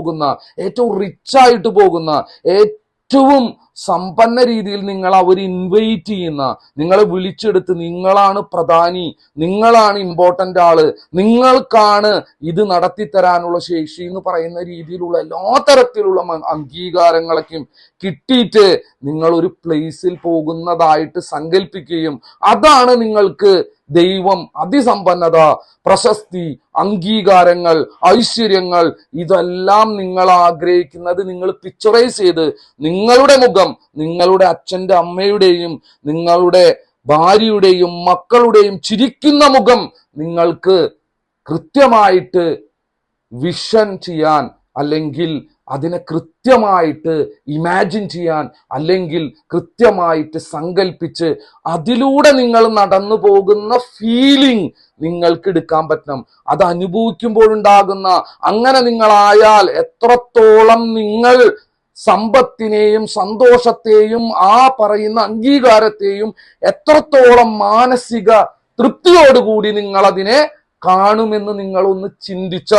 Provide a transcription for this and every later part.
പോകുന്ന, ഏറ്റവും റിച്ചായിട്ട് പോകുന്ന, ഏറ്റവും സമ്പന്ന രീതിയിൽ നിങ്ങൾ അവർ ഇൻവൈറ്റ് ചെയ്യുന്ന, നിങ്ങളെ വിളിച്ചെടുത്ത് നിങ്ങളാണ് പ്രധാനി, നിങ്ങളാണ് ഇമ്പോർട്ടൻ്റ് ആള്, നിങ്ങൾക്കാണ് ഇത് നടത്തിത്തരാനുള്ള ശേഷി എന്ന് പറയുന്ന രീതിയിലുള്ള എല്ലാ തരത്തിലുള്ള അംഗീകാരങ്ങളൊക്കെയും കിട്ടിയിട്ട് നിങ്ങൾ ഒരു പ്ലേസിൽ പോകുന്നതായിട്ട് സങ്കല്പിക്കുകയും അതാണ് നിങ്ങൾക്ക് ദൈവം, അതിസമ്പന്നത, പ്രശസ്തി, അംഗീകാരങ്ങൾ, ഐശ്വര്യങ്ങൾ, ഇതെല്ലാം നിങ്ങൾ ആഗ്രഹിക്കുന്നത് നിങ്ങൾ പിക്ചറൈസ് ചെയ്ത് നിങ്ങളുടെ മുഖം, നിങ്ങളുടെ അച്ഛൻ്റെ അമ്മയുടെയും നിങ്ങളുടെ ഭാര്യയുടെയും മക്കളുടെയും ചിരിക്കുന്ന മുഖം നിങ്ങൾക്ക് കൃത്യമായിട്ട് വിഷൻ ചെയ്യാൻ, അല്ലെങ്കിൽ അതിനെ കൃത്യമായിട്ട് ഇമാജിൻ ചെയ്യാൻ, അല്ലെങ്കിൽ കൃത്യമായിട്ട് സങ്കല്പിച്ച് അതിലൂടെ നിങ്ങൾ നടന്നു പോകുന്ന ഫീലിംഗ് നിങ്ങൾക്ക് എടുക്കാൻ പറ്റണം. അത് അനുഭവിക്കുമ്പോഴുണ്ടാകുന്ന, അങ്ങനെ നിങ്ങളായാൽ എത്രത്തോളം നിങ്ങൾ സമ്പത്തിനെയും സന്തോഷത്തെയും ആ പറയുന്ന അംഗീകാരത്തെയും എത്രത്തോളം മാനസിക തൃപ്തിയോടുകൂടി നിങ്ങൾ അതിനെ കാണുമെന്ന് നിങ്ങൾ ഒന്ന് ചിന്തിച്ച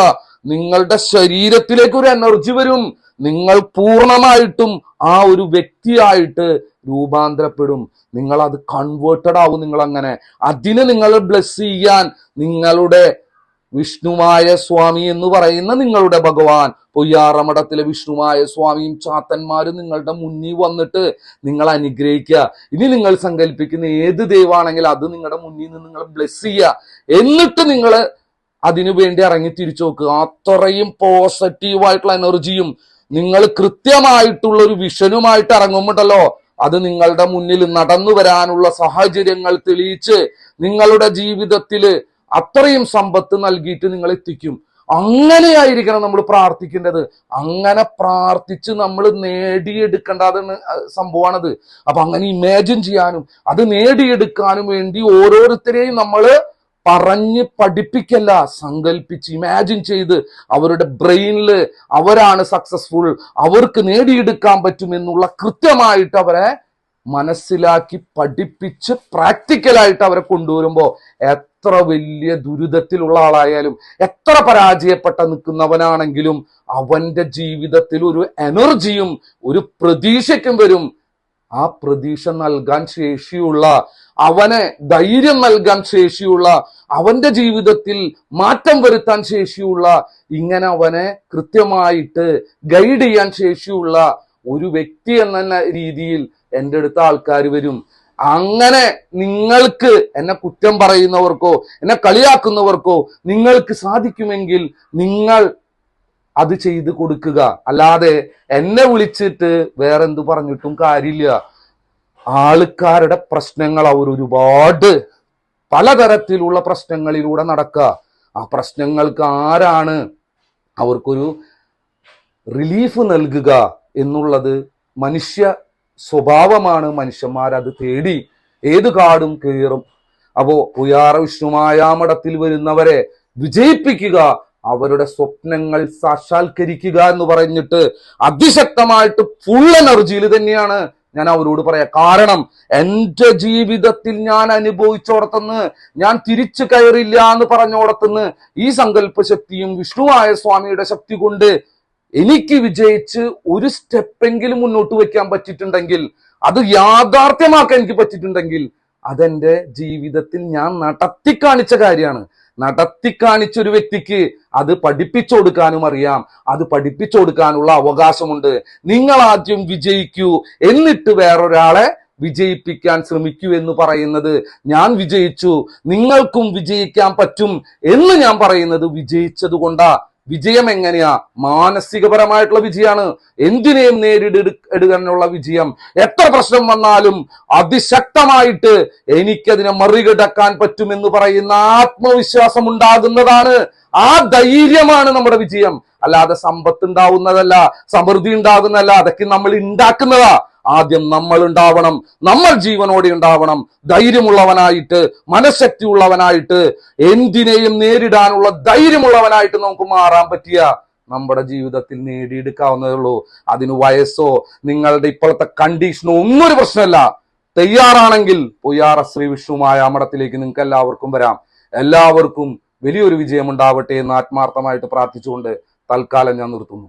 നിങ്ങളുടെ ശരീരത്തിലേക്ക് ഒരു എനർജി വരും. നിങ്ങൾ പൂർണ്ണമായിട്ടും ആ ഒരു വ്യക്തിയായിട്ട് രൂപാന്തരപ്പെടും. നിങ്ങൾ അത് കൺവേർട്ടഡ് ആവും. നിങ്ങൾ അങ്ങനെ അതിന് നിങ്ങൾ ബ്ലെസ് ചെയ്യാൻ നിങ്ങളുടെ വിഷ്ണുമായ സ്വാമി എന്ന് പറയുന്ന നിങ്ങളുടെ ഭഗവാൻ, പൊയ്യാറമഠത്തിലെ വിഷ്ണുമായ സ്വാമിയും ചാത്തന്മാരും നിങ്ങളുടെ മുന്നിൽ വന്നിട്ട് നിങ്ങൾ അനുഗ്രഹിക്കുക. ഇനി നിങ്ങൾ സങ്കല്പിക്കുന്ന ഏത് ദൈവമാണെങ്കിൽ അത് നിങ്ങളുടെ മുന്നിൽ നിന്ന് നിങ്ങൾ ബ്ലെസ് ചെയ്യുക. എന്നിട്ട് നിങ്ങൾ അതിനു വേണ്ടി ഇറങ്ങി തിരിച്ചു നോക്കുക. അത്രയും പോസിറ്റീവായിട്ടുള്ള എനർജിയും നിങ്ങൾ കൃത്യമായിട്ടുള്ള ഒരു വിഷനുമായിട്ട് ഇറങ്ങുമ്പോണ്ടല്ലോ, അത് നിങ്ങളുടെ മുന്നിൽ നടന്നു വരാനുള്ള സാഹചര്യങ്ങൾ തെളിയിച്ച് നിങ്ങളുടെ ജീവിതത്തിൽ അത്രയും സമ്പത്ത് നൽകിയിട്ട് നിങ്ങൾ എത്തിക്കും. അങ്ങനെയായിരിക്കണം നമ്മൾ പ്രാർത്ഥിക്കേണ്ടത്. അങ്ങനെ പ്രാർത്ഥിച്ച് നമ്മൾ നേടിയെടുക്കേണ്ടതാണ് സംഭവമാണത്. അപ്പൊ അങ്ങനെ ഇമാജിൻ ചെയ്യാനും അത് നേടിയെടുക്കാനും വേണ്ടി ഓരോരുത്തരെയും നമ്മൾ പറഞ്ഞ് പഠിപ്പിക്കല്ല, സങ്കല്പിച്ച് ഇമാജിൻ ചെയ്ത് അവരുടെ ബ്രെയിനിൽ അവരാണ് സക്സസ്ഫുൾ, അവർക്ക് നേടിയെടുക്കാൻ പറ്റുമെന്നുള്ള കൃത്യമായിട്ട് അവരെ മനസ്സിലാക്കി പഠിപ്പിച്ച് പ്രാക്ടിക്കലായിട്ട് അവരെ കൊണ്ടുവരുമ്പോൾ എത്ര വലിയ ദുരിതത്തിലുള്ള ആളായാലും, എത്ര പരാജയപ്പെട്ട നിൽക്കുന്നവനാണെങ്കിലും അവന്റെ ജീവിതത്തിൽ ഒരു എനർജിയും ഒരു പ്രതീക്ഷയ്ക്കും വരും. ആ പ്രതീക്ഷ നൽകാൻ ശേഷിയുള്ള, അവനെ ധൈര്യം നൽകാൻ ശേഷിയുള്ള, അവന്റെ ജീവിതത്തിൽ മാറ്റം വരുത്താൻ ശേഷിയുള്ള, ഇങ്ങനെ അവനെ കൃത്യമായിട്ട് ഗൈഡ് ചെയ്യാൻ ശേഷിയുള്ള ഒരു വ്യക്തി എന്ന രീതിയിൽ എൻ്റെ അടുത്ത ആൾക്കാർ വരും. അങ്ങനെ നിങ്ങൾക്ക് എന്നെ കുറ്റം പറയുന്നവർക്കോ എന്നെ കളിയാക്കുന്നവർക്കോ നിങ്ങൾക്ക് സാധിക്കുമെങ്കിൽ നിങ്ങൾ അത് ചെയ്ത് കൊടുക്കുക. അല്ലാതെ എന്നെ വിളിച്ചിട്ട് വേറെന്ത് പറഞ്ഞിട്ടും കാര്യമില്ല. ആൾക്കാരുടെ പ്രശ്നങ്ങൾ അവർ ഒരുപാട് പലതരത്തിലുള്ള പ്രശ്നങ്ങളിലൂടെ നടക്കുക. ആ പ്രശ്നങ്ങൾക്ക് ആരാണ് അവർക്കൊരു റിലീഫ് നൽകുക എന്നുള്ളത് മനുഷ്യ സ്വഭാവമാണ്. മനുഷ്യന്മാരത് തേടി ഏത് കാടും കയറും. അപ്പോ പുയാറ വിഷ്ണുമായാമഠത്തിൽ വരുന്നവരെ വിജയിപ്പിക്കുക, അവരുടെ സ്വപ്നങ്ങൾ സാക്ഷാത്കരിക്കുക എന്ന് പറഞ്ഞിട്ട് അതിശക്തമായിട്ട് ഫുൾ എനർജിയിൽ തന്നെയാണ് ഞാൻ അവരോട് പറയാം. കാരണം എൻ്റെ ജീവിതത്തിൽ ഞാൻ അനുഭവിച്ചോടത്തുനിന്ന്, ഞാൻ തിരിച്ചു കയറില്ല എന്ന് പറഞ്ഞോടത്തുനിന്ന് ഈ സങ്കല്പ ശക്തിയും വിഷ്ണുവായ സ്വാമിയുടെ ശക്തി കൊണ്ട് എനിക്ക് വിജയിച്ച് ഒരു സ്റ്റെപ്പെങ്കിലും മുന്നോട്ട് വെക്കാൻ പറ്റിയിട്ടുണ്ടെങ്കിൽ, അത് യാഥാർത്ഥ്യമാക്കാൻ എനിക്ക് പറ്റിയിട്ടുണ്ടെങ്കിൽ, അതെന്റെ ജീവിതത്തിൽ ഞാൻ നടത്തി കാണിച്ച കാര്യമാണ്. നടത്തി കാണിച്ച ഒരു വ്യക്തിക്ക് അത് പഠിപ്പിച്ചു കൊടുക്കാനും അറിയാം, അത് പഠിപ്പിച്ചു കൊടുക്കാനുള്ള അവകാശമുണ്ട്. നിങ്ങൾ ആദ്യം വിജയിക്കൂ, എന്നിട്ട് വേറൊരാളെ വിജയിപ്പിക്കാൻ ശ്രമിക്കൂ എന്ന് പറയുന്നത് ഞാൻ വിജയിച്ചു, നിങ്ങൾക്കും വിജയിക്കാൻ പറ്റും എന്ന് ഞാൻ പറയുന്നത് വിജയിച്ചത് കൊണ്ടാ. വിജയം എങ്ങനെയാ? മാനസികപരമായിട്ടുള്ള വിജയമാണ്. എന്തിനേയും നേരിടുവാനുള്ള വിജയം. എത്ര പ്രശ്നം വന്നാലും അതിശക്തമായിട്ട് എനിക്കതിനെ മറികടക്കാൻ പറ്റുമെന്ന് പറയുന്ന ആത്മവിശ്വാസം ഉണ്ടാകുന്നതാണ്. ആ ധൈര്യമാണ് നമ്മുടെ വിജയം. അല്ലാതെ സമ്പത്ത് ഉണ്ടാവുന്നതല്ല, സമൃദ്ധി ഉണ്ടാകുന്നതല്ല, അതൊക്കെ നമ്മൾ ഉണ്ടാക്കുന്നതാ. ആദ്യം നമ്മൾ ഉണ്ടാവണം, നമ്മൾ ജീവനോടെ ഉണ്ടാവണം, ധൈര്യമുള്ളവനായിട്ട്, മനഃശക്തി ഉള്ളവനായിട്ട്, എന്തിനേയും നേരിടാനുള്ള ധൈര്യമുള്ളവനായിട്ട് നമുക്ക് മാറാൻ പറ്റിയ നമ്മുടെ ജീവിതത്തിൽ നേടിയെടുക്കാവുന്നതേ ഉള്ളൂ. അതിന് വയസ്സോ നിങ്ങളുടെ ഇപ്പോഴത്തെ കണ്ടീഷനോ ഒന്നും ഒരു പ്രശ്നമല്ല. തയ്യാറാണെങ്കിൽ പൊയ്യാറ ശ്രീ വിഷ്ണുമായാമഠത്തിലേക്ക് നിങ്ങൾക്ക് എല്ലാവർക്കും വരാം. എല്ലാവർക്കും വലിയൊരു വിജയം ഉണ്ടാവട്ടെ എന്ന് ആത്മാർത്ഥമായിട്ട് പ്രാർത്ഥിച്ചുകൊണ്ട് തൽക്കാലം ഞാൻ നിർത്തുന്നു.